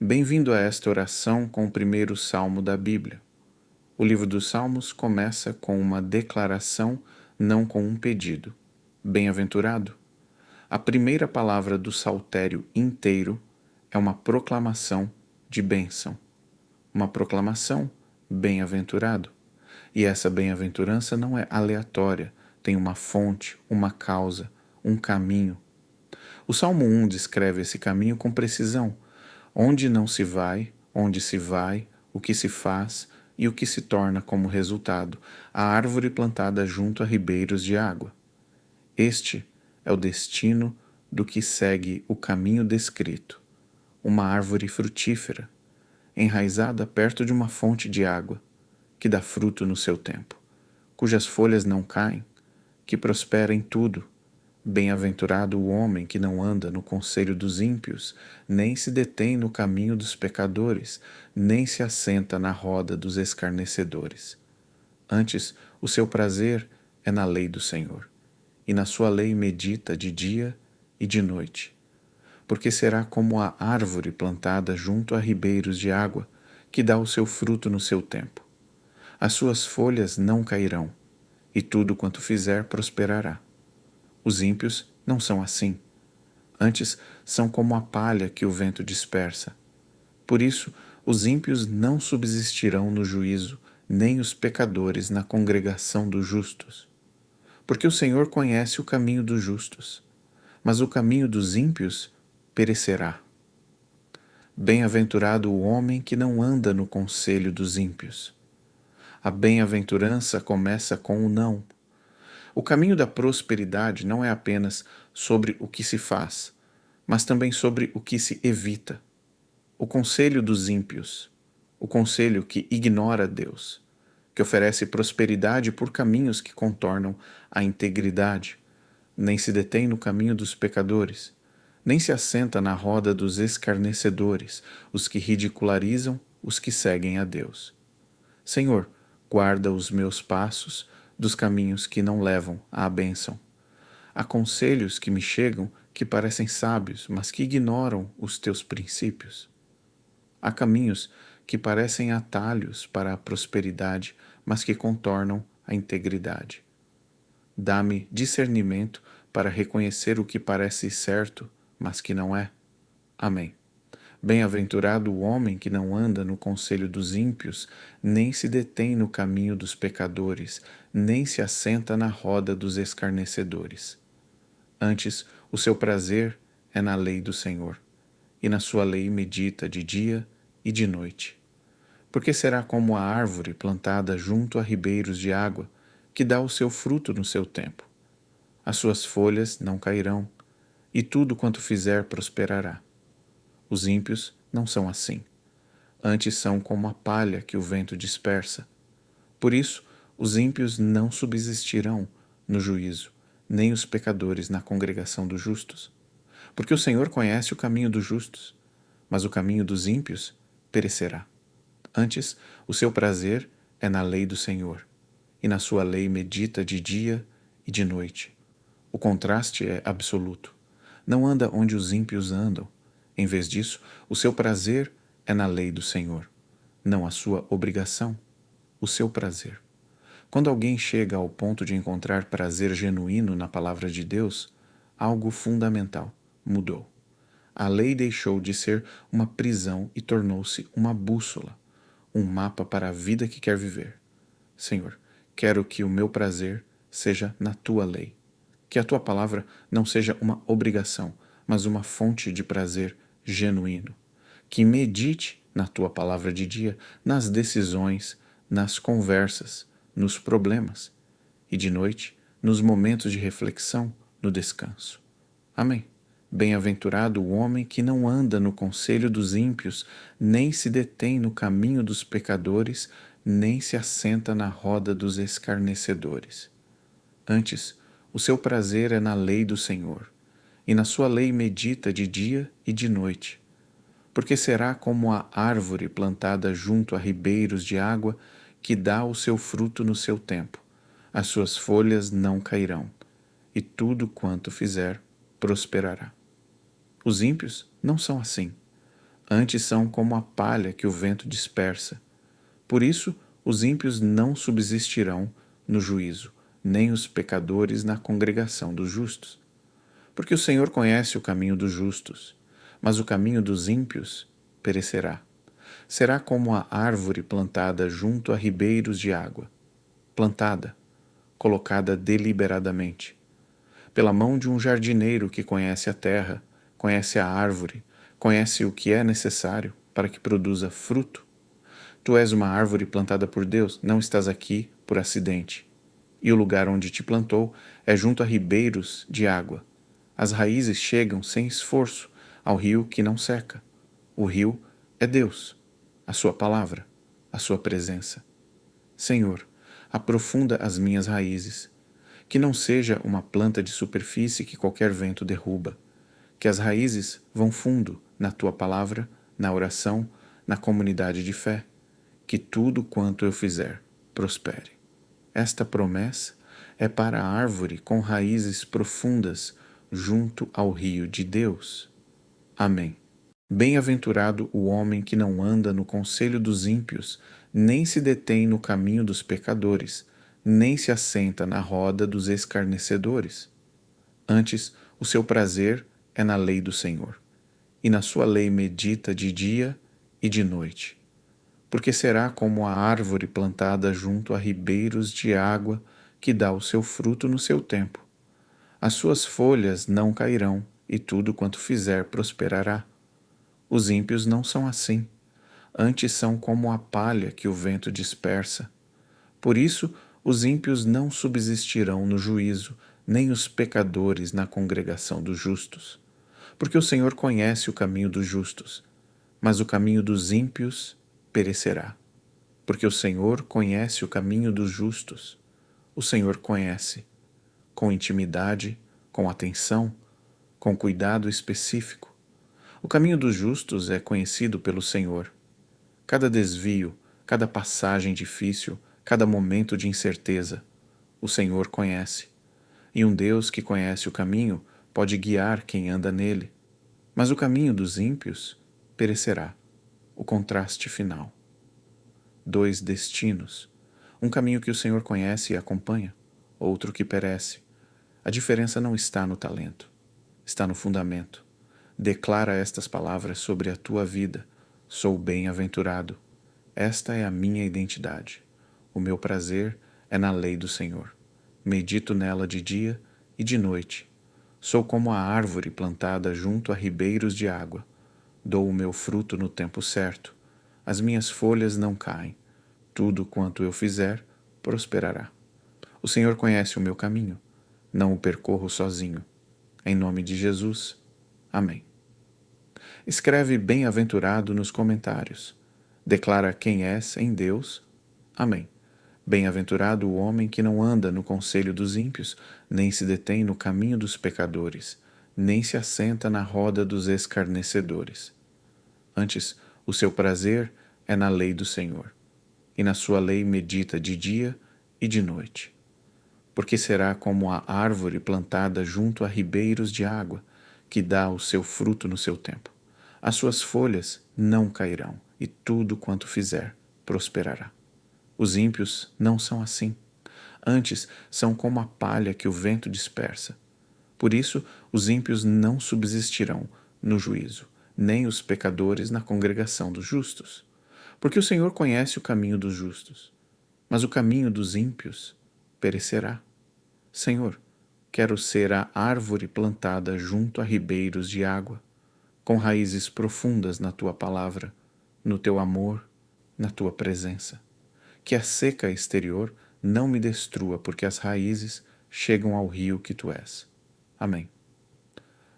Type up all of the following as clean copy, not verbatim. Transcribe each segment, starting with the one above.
Bem-vindo a esta oração com o primeiro salmo da Bíblia. O livro dos Salmos começa com uma declaração, não com um pedido. Bem-aventurado. A primeira palavra do saltério inteiro é uma proclamação de bênção. Uma proclamação, bem-aventurado. E essa bem-aventurança não é aleatória, tem uma fonte, uma causa, um caminho. O Salmo 1 descreve esse caminho com precisão. Onde não se vai, onde se vai, o que se faz e o que se torna como resultado, a árvore plantada junto a ribeiros de água. Este é o destino do que segue o caminho descrito, uma árvore frutífera, enraizada perto de uma fonte de água, que dá fruto no seu tempo, cujas folhas não caem, que prospera em tudo. Bem-aventurado o homem que não anda no conselho dos ímpios, nem se detém no caminho dos pecadores, nem se assenta na roda dos escarnecedores. Antes, o seu prazer é na lei do Senhor, e na sua lei medita de dia e de noite. Porque será como a árvore plantada junto a ribeiros de água, que dá o seu fruto no seu tempo. As suas folhas não cairão, e tudo quanto fizer prosperará. Os ímpios não são assim. Antes, são como a palha que o vento dispersa. Por isso, os ímpios não subsistirão no juízo, nem os pecadores na congregação dos justos. Porque o Senhor conhece o caminho dos justos, mas o caminho dos ímpios perecerá. Bem-aventurado o homem que não anda no conselho dos ímpios. A bem-aventurança começa com o não. O caminho da prosperidade não é apenas sobre o que se faz, mas também sobre o que se evita. O conselho dos ímpios, o conselho que ignora Deus, que oferece prosperidade por caminhos que contornam a integridade, nem se detém no caminho dos pecadores, nem se assenta na roda dos escarnecedores, os que ridicularizam os que seguem a Deus. Senhor, guarda os meus passos dos caminhos que não levam à bênção. Há conselhos que me chegam que parecem sábios, mas que ignoram os teus princípios. Há caminhos que parecem atalhos para a prosperidade, mas que contornam a integridade. Dá-me discernimento para reconhecer o que parece certo, mas que não é. Amém. Bem-aventurado o homem que não anda no conselho dos ímpios, nem se detém no caminho dos pecadores, nem se assenta na roda dos escarnecedores. Antes, o seu prazer é na lei do Senhor, e na sua lei medita de dia e de noite. Porque será como a árvore plantada junto a ribeiros de água, que dá o seu fruto no seu tempo. As suas folhas não cairão, e tudo quanto fizer prosperará. Os ímpios não são assim. Antes são como a palha que o vento dispersa. Por isso, os ímpios não subsistirão no juízo, nem os pecadores na congregação dos justos. Porque o Senhor conhece o caminho dos justos, mas o caminho dos ímpios perecerá. Antes, o seu prazer é na lei do Senhor, e na sua lei medita de dia e de noite. O contraste é absoluto. Não anda onde os ímpios andam. Em vez disso, o seu prazer é na lei do Senhor, não a sua obrigação, o seu prazer. Quando alguém chega ao ponto de encontrar prazer genuíno na palavra de Deus, algo fundamental mudou. A lei deixou de ser uma prisão e tornou-se uma bússola, um mapa para a vida que quer viver. Senhor, quero que o meu prazer seja na tua lei. Que a tua palavra não seja uma obrigação, mas uma fonte de prazer genuíno. Que medite na tua palavra de dia, nas decisões, nas conversas, nos problemas, e de noite, nos momentos de reflexão, no descanso. Amém. Bem-aventurado o homem que não anda no conselho dos ímpios, nem se detém no caminho dos pecadores, nem se assenta na roda dos escarnecedores. Antes, o seu prazer é na lei do Senhor, e na sua lei medita de dia e de noite. Porque será como a árvore plantada junto a ribeiros de água, que dá o seu fruto no seu tempo. As suas folhas não cairão, e tudo quanto fizer prosperará. Os ímpios não são assim. Antes são como a palha que o vento dispersa. Por isso, os ímpios não subsistirão no juízo, nem os pecadores na congregação dos justos. Porque o Senhor conhece o caminho dos justos, mas o caminho dos ímpios perecerá. Será como a árvore plantada junto a ribeiros de água, plantada, colocada deliberadamente, pela mão de um jardineiro que conhece a terra, conhece a árvore, conhece o que é necessário para que produza fruto. Tu és uma árvore plantada por Deus, não estás aqui por acidente. E o lugar onde te plantou é junto a ribeiros de água. As raízes chegam sem esforço ao rio que não seca. O rio é Deus, a sua palavra, a sua presença. Senhor, aprofunda as minhas raízes, que não seja uma planta de superfície que qualquer vento derruba, que as raízes vão fundo na tua palavra, na oração, na comunidade de fé, que tudo quanto eu fizer prospere. Esta promessa é para a árvore com raízes profundas junto ao rio de Deus. Amém. Bem-aventurado o homem que não anda no conselho dos ímpios, nem se detém no caminho dos pecadores, nem se assenta na roda dos escarnecedores. Antes, o seu prazer é na lei do Senhor, e na sua lei medita de dia e de noite. Porque será como a árvore plantada junto a ribeiros de água, que dá o seu fruto no seu tempo. As suas folhas não cairão, e tudo quanto fizer prosperará. Os ímpios não são assim, antes são como a palha que o vento dispersa. Por isso, os ímpios não subsistirão no juízo, nem os pecadores na congregação dos justos. Porque o Senhor conhece o caminho dos justos, mas o caminho dos ímpios perecerá. Porque o Senhor conhece o caminho dos justos. O Senhor conhece, com intimidade, com atenção, com cuidado específico. O caminho dos justos é conhecido pelo Senhor. Cada desvio, cada passagem difícil, cada momento de incerteza, o Senhor conhece. E um Deus que conhece o caminho pode guiar quem anda nele. Mas o caminho dos ímpios perecerá. O contraste final. Dois destinos. Um caminho que o Senhor conhece e acompanha, outro que perece. A diferença não está no talento, está no fundamento. Declara estas palavras sobre a tua vida. Sou bem-aventurado. Esta é a minha identidade. O meu prazer é na lei do Senhor. Medito nela de dia e de noite. Sou como a árvore plantada junto a ribeiros de água. Dou o meu fruto no tempo certo. As minhas folhas não caem. Tudo quanto eu fizer prosperará. O Senhor conhece o meu caminho. Não o percorro sozinho. Em nome de Jesus. Amém. Escreve bem-aventurado nos comentários. Declara quem és em Deus. Amém. Bem-aventurado o homem que não anda no conselho dos ímpios, nem se detém no caminho dos pecadores, nem se assenta na roda dos escarnecedores. Antes, o seu prazer é na lei do Senhor, e na sua lei medita de dia e de noite. Porque será como a árvore plantada junto a ribeiros de água, que dá o seu fruto no seu tempo. As suas folhas não cairão, e tudo quanto fizer prosperará. Os ímpios não são assim. Antes, são como a palha que o vento dispersa. Por isso, os ímpios não subsistirão no juízo, nem os pecadores na congregação dos justos. Porque o Senhor conhece o caminho dos justos, mas o caminho dos ímpios perecerá. Senhor, quero ser a árvore plantada junto a ribeiros de água, com raízes profundas na tua palavra, no teu amor, na tua presença. Que a seca exterior não me destrua, porque as raízes chegam ao rio que tu és. Amém.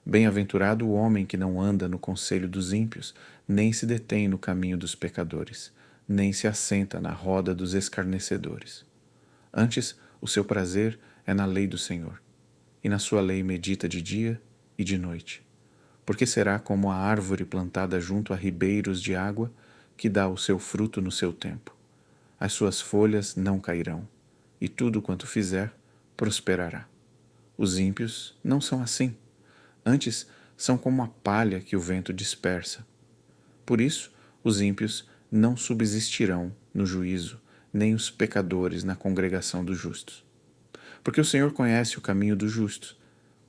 Bem-aventurado o homem que não anda no conselho dos ímpios, nem se detém no caminho dos pecadores, nem se assenta na roda dos escarnecedores. Antes, o seu prazer é na lei do Senhor, e na sua lei medita de dia e de noite. Porque será como a árvore plantada junto a ribeiros de água, que dá o seu fruto no seu tempo. As suas folhas não cairão, e tudo quanto fizer prosperará. Os ímpios não são assim. Antes, são como a palha que o vento dispersa. Por isso, os ímpios não subsistirão no juízo, nem os pecadores na congregação dos justos. Porque o Senhor conhece o caminho dos justos,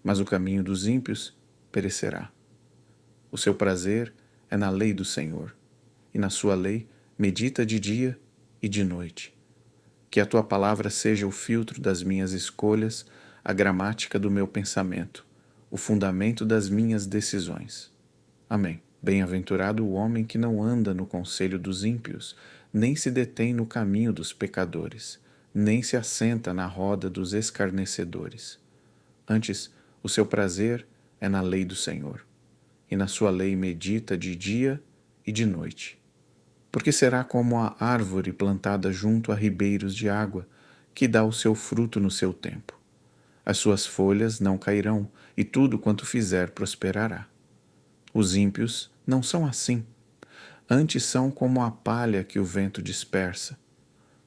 mas o caminho dos ímpios perecerá. O seu prazer é na lei do Senhor, e na sua lei medita de dia e de noite. Que a tua palavra seja o filtro das minhas escolhas, a gramática do meu pensamento, o fundamento das minhas decisões. Amém. Bem-aventurado o homem que não anda no conselho dos ímpios, nem se detém no caminho dos pecadores, nem se assenta na roda dos escarnecedores. Antes, o seu prazer é na lei do Senhor, e na sua lei medita de dia e de noite. Porque será como a árvore plantada junto a ribeiros de água, que dá o seu fruto no seu tempo. As suas folhas não cairão, e tudo quanto fizer prosperará. Os ímpios não são assim. Antes são como a palha que o vento dispersa.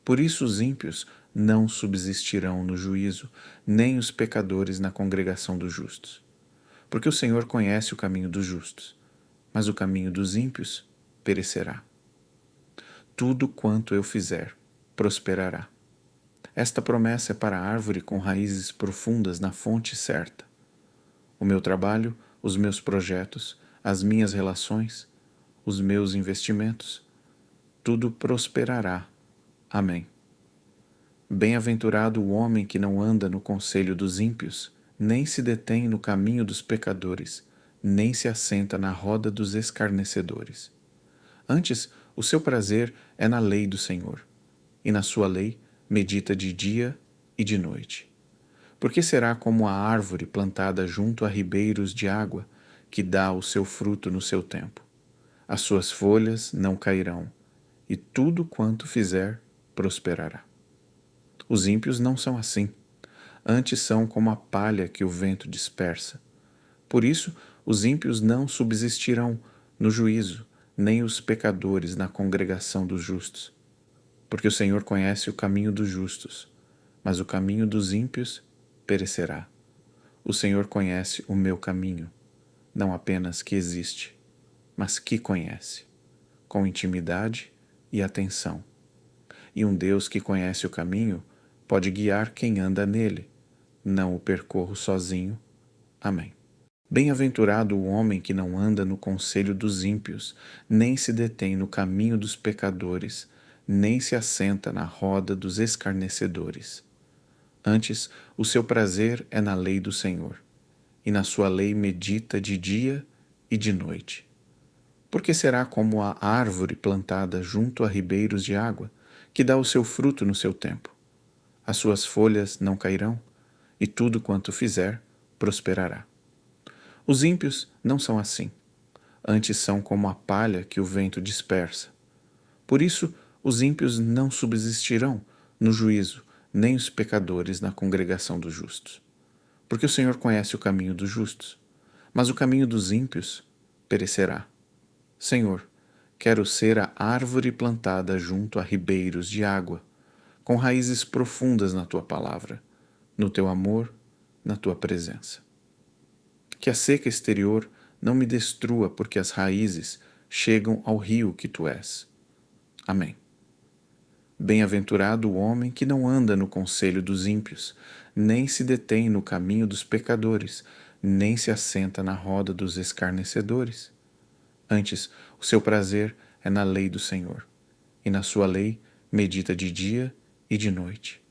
Por isso os ímpios não subsistirão no juízo, nem os pecadores na congregação dos justos. Porque o Senhor conhece o caminho dos justos, mas o caminho dos ímpios perecerá. Tudo quanto eu fizer prosperará. Esta promessa é para a árvore com raízes profundas na fonte certa. O meu trabalho, os meus projetos, as minhas relações, os meus investimentos, tudo prosperará. Amém. Bem-aventurado o homem que não anda no conselho dos ímpios, nem se detém no caminho dos pecadores, nem se assenta na roda dos escarnecedores. Antes, o seu prazer é na lei do Senhor, e na sua lei medita de dia e de noite. Porque será como a árvore plantada junto a ribeiros de água, que dá o seu fruto no seu tempo. As suas folhas não cairão, e tudo quanto fizer prosperará. Os ímpios não são assim. Antes são como a palha que o vento dispersa. Por isso, os ímpios não subsistirão no juízo, nem os pecadores na congregação dos justos. Porque o Senhor conhece o caminho dos justos, mas o caminho dos ímpios perecerá. O Senhor conhece o meu caminho, não apenas que existe, mas que conhece, com intimidade e atenção. E um Deus que conhece o caminho pode guiar quem anda nele. Não o percorro sozinho. Amém. Bem-aventurado o homem que não anda no conselho dos ímpios, nem se detém no caminho dos pecadores, nem se assenta na roda dos escarnecedores. Antes, o seu prazer é na lei do Senhor, e na sua lei medita de dia e de noite. Porque será como a árvore plantada junto a ribeiros de água, que dá o seu fruto no seu tempo. As suas folhas não cairão, e tudo quanto fizer prosperará. Os ímpios não são assim. Antes são como a palha que o vento dispersa. Por isso, os ímpios não subsistirão no juízo, nem os pecadores na congregação dos justos. Porque o Senhor conhece o caminho dos justos, mas o caminho dos ímpios perecerá. Senhor, quero ser a árvore plantada junto a ribeiros de água, com raízes profundas na tua palavra, no teu amor, na tua presença. Que a seca exterior não me destrua, porque as raízes chegam ao rio que tu és. Amém. Bem-aventurado o homem que não anda no conselho dos ímpios, nem se detém no caminho dos pecadores, nem se assenta na roda dos escarnecedores. Antes, o seu prazer é na lei do Senhor, e na sua lei medita de dia e de noite.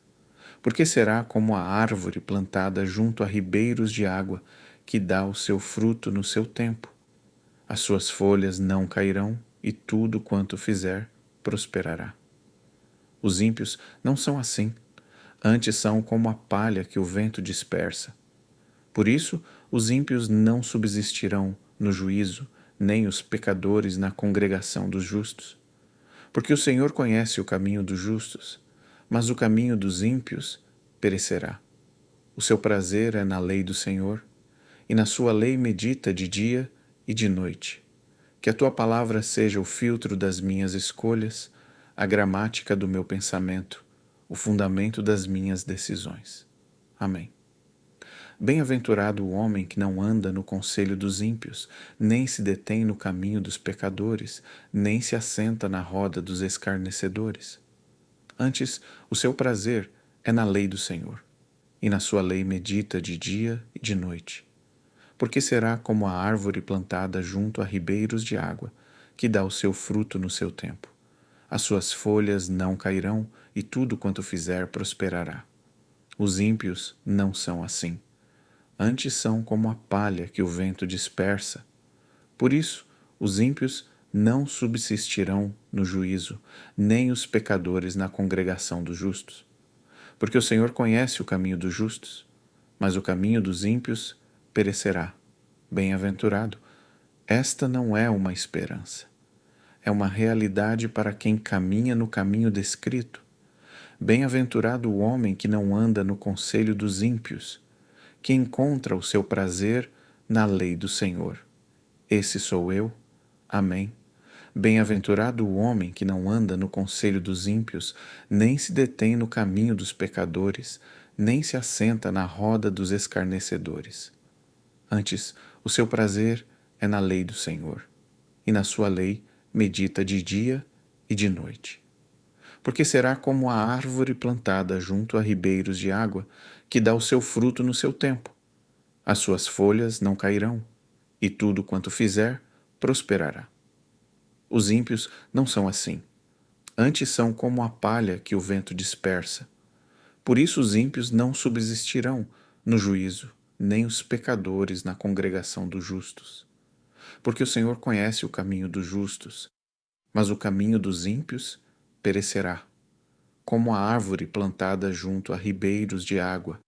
Porque será como a árvore plantada junto a ribeiros de água, que dá o seu fruto no seu tempo. As suas folhas não cairão, e tudo quanto fizer prosperará. Os ímpios não são assim. Antes são como a palha que o vento dispersa. Por isso, os ímpios não subsistirão no juízo, nem os pecadores na congregação dos justos. Porque o Senhor conhece o caminho dos justos, mas o caminho dos ímpios perecerá. O seu prazer é na lei do Senhor, e na sua lei medita de dia e de noite. Que a tua palavra seja o filtro das minhas escolhas, a gramática do meu pensamento, o fundamento das minhas decisões. Amém. Bem-aventurado o homem que não anda no conselho dos ímpios, nem se detém no caminho dos pecadores, nem se assenta na roda dos escarnecedores. Antes, o seu prazer é na lei do Senhor, e na sua lei medita de dia e de noite. Porque será como a árvore plantada junto a ribeiros de água, que dá o seu fruto no seu tempo. As suas folhas não cairão, e tudo quanto fizer prosperará. Os ímpios não são assim. Antes são como a palha que o vento dispersa. Por isso, os ímpios não subsistirão no juízo, nem os pecadores na congregação dos justos. Porque o Senhor conhece o caminho dos justos, mas o caminho dos ímpios perecerá. Bem-aventurado, esta não é uma esperança. É uma realidade para quem caminha no caminho descrito. Bem-aventurado o homem que não anda no conselho dos ímpios, que encontra o seu prazer na lei do Senhor. Esse sou eu. Amém. Bem-aventurado o homem que não anda no conselho dos ímpios, nem se detém no caminho dos pecadores, nem se assenta na roda dos escarnecedores. Antes, o seu prazer é na lei do Senhor, e na sua lei medita de dia e de noite. Porque será como a árvore plantada junto a ribeiros de água, que dá o seu fruto no seu tempo. As suas folhas não cairão, e tudo quanto fizer prosperará. Os ímpios não são assim. Antes são como a palha que o vento dispersa. Por isso os ímpios não subsistirão no juízo, nem os pecadores na congregação dos justos. Porque o Senhor conhece o caminho dos justos, mas o caminho dos ímpios perecerá. Como a árvore plantada junto a ribeiros de água,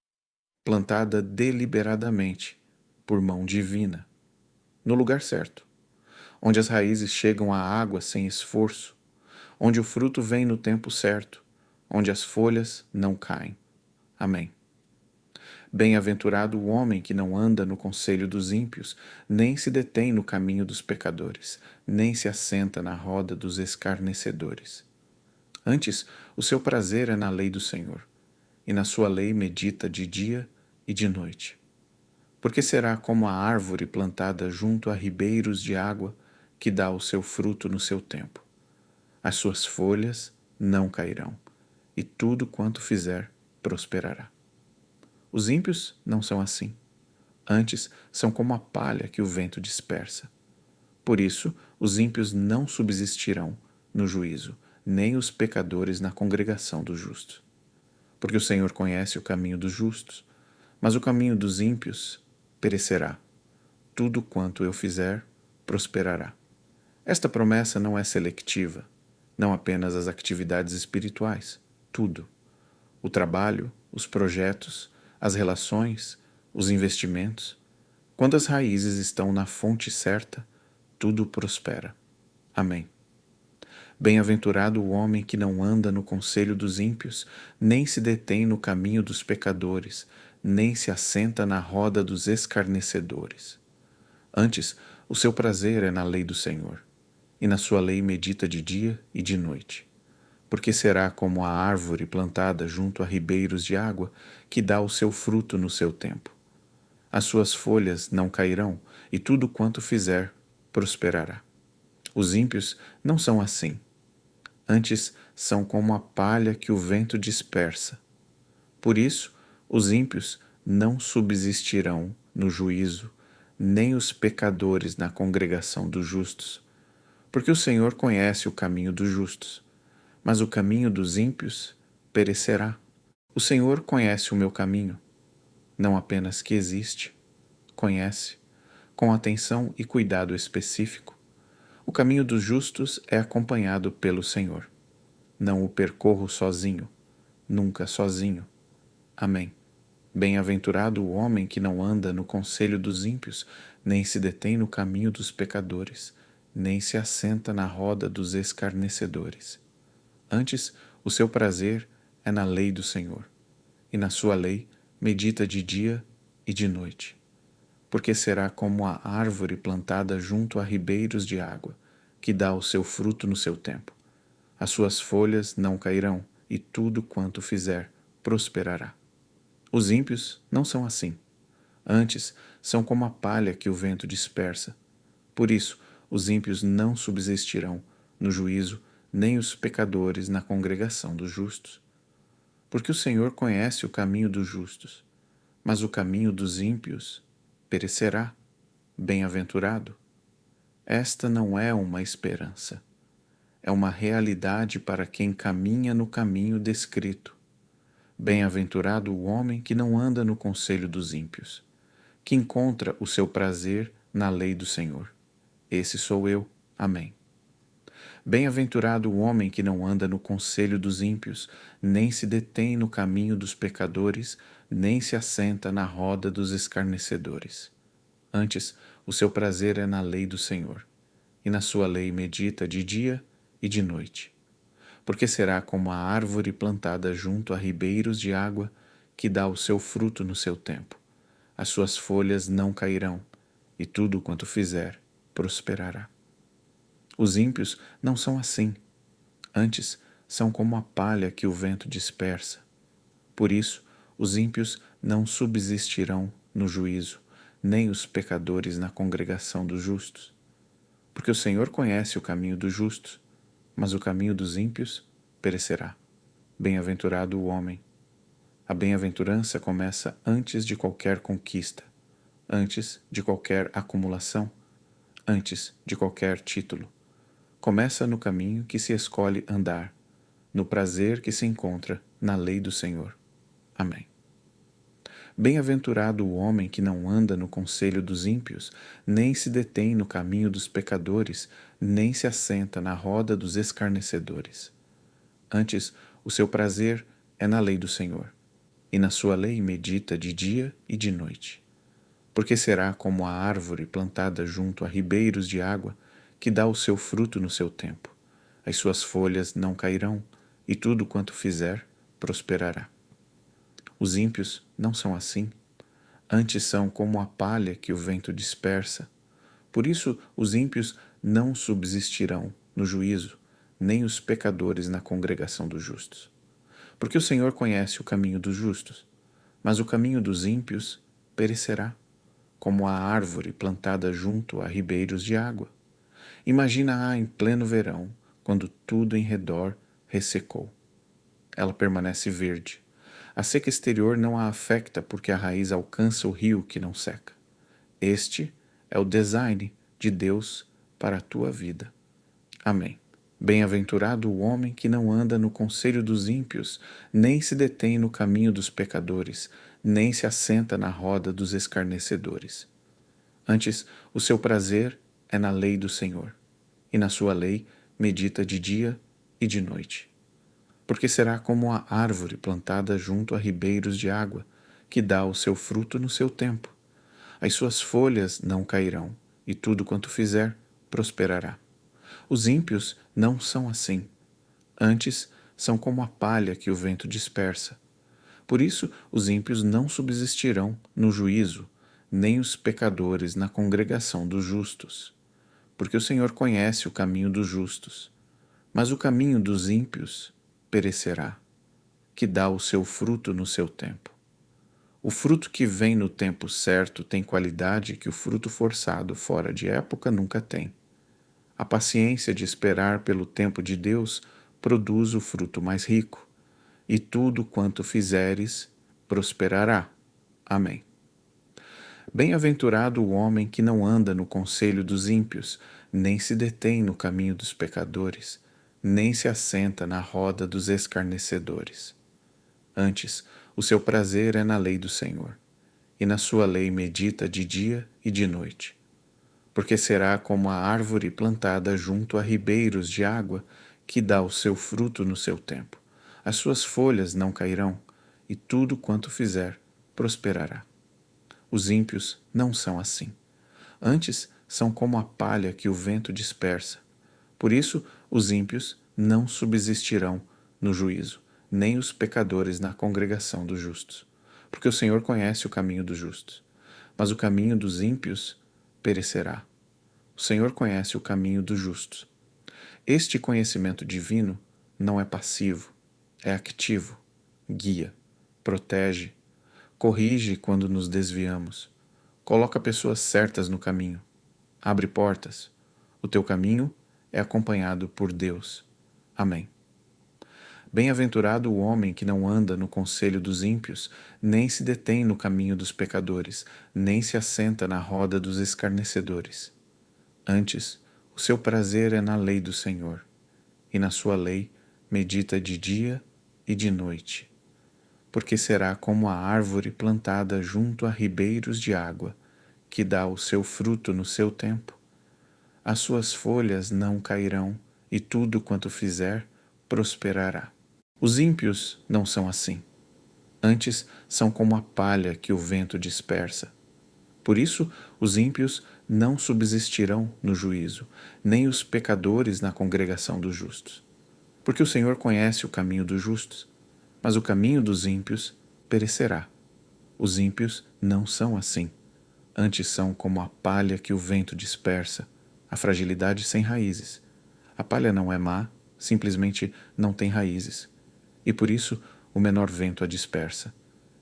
plantada deliberadamente, por mão divina, no lugar certo, onde as raízes chegam à água sem esforço, onde o fruto vem no tempo certo, onde as folhas não caem. Amém. Bem-aventurado o homem que não anda no conselho dos ímpios, nem se detém no caminho dos pecadores, nem se assenta na roda dos escarnecedores. Antes, o seu prazer é na lei do Senhor, e na sua lei medita de dia e de noite. Porque será como a árvore plantada junto a ribeiros de água, que dá o seu fruto no seu tempo. As suas folhas não cairão, e tudo quanto fizer prosperará. Os ímpios não são assim. Antes, são como a palha que o vento dispersa. Por isso, os ímpios não subsistirão no juízo, nem os pecadores na congregação dos justos. Porque o Senhor conhece o caminho dos justos, mas o caminho dos ímpios perecerá. Tudo quanto eu fizer prosperará. Esta promessa não é seletiva, não apenas as atividades espirituais, tudo. O trabalho, os projetos, as relações, os investimentos. Quando as raízes estão na fonte certa, tudo prospera. Amém. Bem-aventurado o homem que não anda no conselho dos ímpios, nem se detém no caminho dos pecadores, nem se assenta na roda dos escarnecedores. Antes, o seu prazer é na lei do Senhor, e na sua lei medita de dia e de noite. Porque será como a árvore plantada junto a ribeiros de água, que dá o seu fruto no seu tempo. As suas folhas não cairão, e tudo quanto fizer prosperará. Os ímpios não são assim. Antes são como a palha que o vento dispersa. Por isso, os ímpios não subsistirão no juízo, nem os pecadores na congregação dos justos. Porque o Senhor conhece o caminho dos justos, mas o caminho dos ímpios perecerá. O Senhor conhece o meu caminho, não apenas que existe, conhece, com atenção e cuidado específico. O caminho dos justos é acompanhado pelo Senhor. Não o percorro sozinho, nunca sozinho. Amém. Bem-aventurado o homem que não anda no conselho dos ímpios, nem se detém no caminho dos pecadores, nem se assenta na roda dos escarnecedores. Antes, o seu prazer é na lei do Senhor, e na sua lei medita de dia e de noite. Porque será como a árvore plantada junto a ribeiros de água, que dá o seu fruto no seu tempo. As suas folhas não cairão, e tudo quanto fizer prosperará. Os ímpios não são assim. Antes, são como a palha que o vento dispersa. Por isso, os ímpios não subsistirão no juízo, nem os pecadores na congregação dos justos. Porque o Senhor conhece o caminho dos justos, mas o caminho dos ímpios perecerá. Bem-aventurado. Esta não é uma esperança, é uma realidade para quem caminha no caminho descrito. Bem-aventurado o homem que não anda no conselho dos ímpios, que encontra o seu prazer na lei do Senhor. Esse sou eu. Amém. Bem-aventurado o homem que não anda no conselho dos ímpios, nem se detém no caminho dos pecadores, nem se assenta na roda dos escarnecedores. Antes, o seu prazer é na lei do Senhor, e na sua lei medita de dia e de noite. Porque será como a árvore plantada junto a ribeiros de água, que dá o seu fruto no seu tempo. As suas folhas não cairão, e tudo quanto fizer prosperará. Os ímpios não são assim. Antes, são como a palha que o vento dispersa. Por isso, os ímpios não subsistirão no juízo, nem os pecadores na congregação dos justos. Porque o Senhor conhece o caminho dos justos, mas o caminho dos ímpios perecerá. Bem-aventurado o homem. A bem-aventurança começa antes de qualquer conquista, antes de qualquer acumulação, antes de qualquer título. Começa no caminho que se escolhe andar, no prazer que se encontra na lei do Senhor. Amém. Bem-aventurado o homem que não anda no conselho dos ímpios, nem se detém no caminho dos pecadores, nem se assenta na roda dos escarnecedores. Antes, o seu prazer é na lei do Senhor, e na sua lei medita de dia e de noite. Porque será como a árvore plantada junto a ribeiros de água, que dá o seu fruto no seu tempo. As suas folhas não cairão, e tudo quanto fizer prosperará. Os ímpios não são assim. Antes são como a palha que o vento dispersa. Por isso os ímpios não subsistirão no juízo, nem os pecadores na congregação dos justos. Porque o Senhor conhece o caminho dos justos, mas o caminho dos ímpios perecerá, como a árvore plantada junto a ribeiros de água. Imagina-a em pleno verão, quando tudo em redor ressecou. Ela permanece verde. A seca exterior não a afeta porque a raiz alcança o rio que não seca. Este é o design de Deus para a tua vida. Amém. Bem-aventurado o homem que não anda no conselho dos ímpios, nem se detém no caminho dos pecadores, nem se assenta na roda dos escarnecedores. Antes, o seu prazer é na lei do Senhor, e na sua lei medita de dia e de noite. Porque será como a árvore plantada junto a ribeiros de água, que dá o seu fruto no seu tempo. As suas folhas não cairão, e tudo quanto fizer prosperará. Os ímpios não são assim. Antes, são como a palha que o vento dispersa. Por isso, os ímpios não subsistirão no juízo, nem os pecadores na congregação dos justos. Porque o Senhor conhece o caminho dos justos, mas o caminho dos ímpios perecerá, que dá o seu fruto no seu tempo. O fruto que vem no tempo certo tem qualidade que o fruto forçado fora de época nunca tem. A paciência de esperar pelo tempo de Deus produz o fruto mais rico, e tudo quanto fizeres prosperará. Amém. Bem-aventurado o homem que não anda no conselho dos ímpios, nem se detém no caminho dos pecadores, nem se assenta na roda dos escarnecedores. Antes, o seu prazer é na lei do Senhor, e na sua lei medita de dia e de noite. Porque será como a árvore plantada junto a ribeiros de água, que dá o seu fruto no seu tempo. As suas folhas não cairão, e tudo quanto fizer prosperará. Os ímpios não são assim. Antes, são como a palha que o vento dispersa. Por isso, os ímpios não subsistirão no juízo, nem os pecadores na congregação dos justos. Porque o Senhor conhece o caminho dos justos, mas o caminho dos ímpios perecerá. O Senhor conhece o caminho dos justos. Este conhecimento divino não é passivo, é ativo, guia, protege, corrige quando nos desviamos, Coloca pessoas certas no caminho. Abre portas. O teu caminho é acompanhado por Deus. Amém. Bem-aventurado o homem que não anda no conselho dos ímpios, nem se detém no caminho dos pecadores, nem se assenta na roda dos escarnecedores. Antes, o seu prazer é na lei do Senhor, e na sua lei medita de dia e de noite. Porque será como a árvore plantada junto a ribeiros de água, que dá o seu fruto no seu tempo. As suas folhas não cairão, e tudo quanto fizer prosperará. Os ímpios não são assim. Antes são como a palha que o vento dispersa. Por isso, os ímpios não subsistirão no juízo, nem os pecadores na congregação dos justos. Porque o Senhor conhece o caminho dos justos, mas o caminho dos ímpios perecerá. Os ímpios não são assim. Antes são como a palha que o vento dispersa, a fragilidade sem raízes. A palha não é má, simplesmente não tem raízes. E por isso o menor vento a dispersa.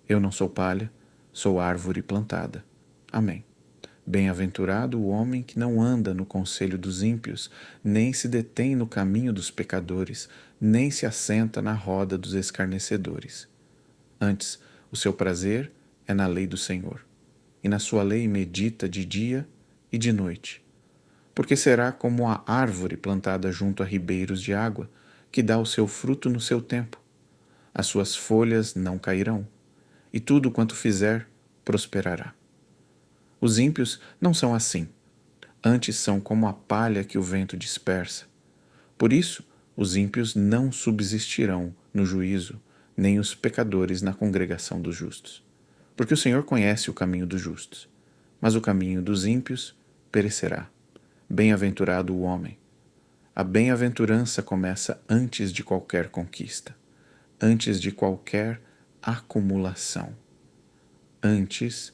Eu não sou palha, sou árvore plantada. Amém. Bem-aventurado o homem que não anda no conselho dos ímpios, nem se detém no caminho dos pecadores, nem se assenta na roda dos escarnecedores. Antes, o seu prazer é na lei do Senhor, e na sua lei medita de dia e de noite. Porque será como a árvore plantada junto a ribeiros de água, que dá o seu fruto no seu tempo. As suas folhas não cairão, e tudo quanto fizer prosperará. Os ímpios não são assim. Antes são como a palha que o vento dispersa. Por isso, os ímpios não subsistirão no juízo, nem os pecadores na congregação dos justos. Porque o Senhor conhece o caminho dos justos, mas o caminho dos ímpios perecerá. Bem-aventurado o homem. A bem-aventurança começa antes de qualquer conquista, antes de qualquer acumulação, antes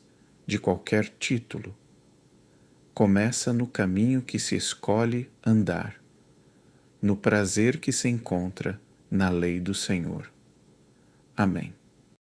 de qualquer título. Começa no caminho que se escolhe andar, no prazer que se encontra na lei do Senhor. Amém.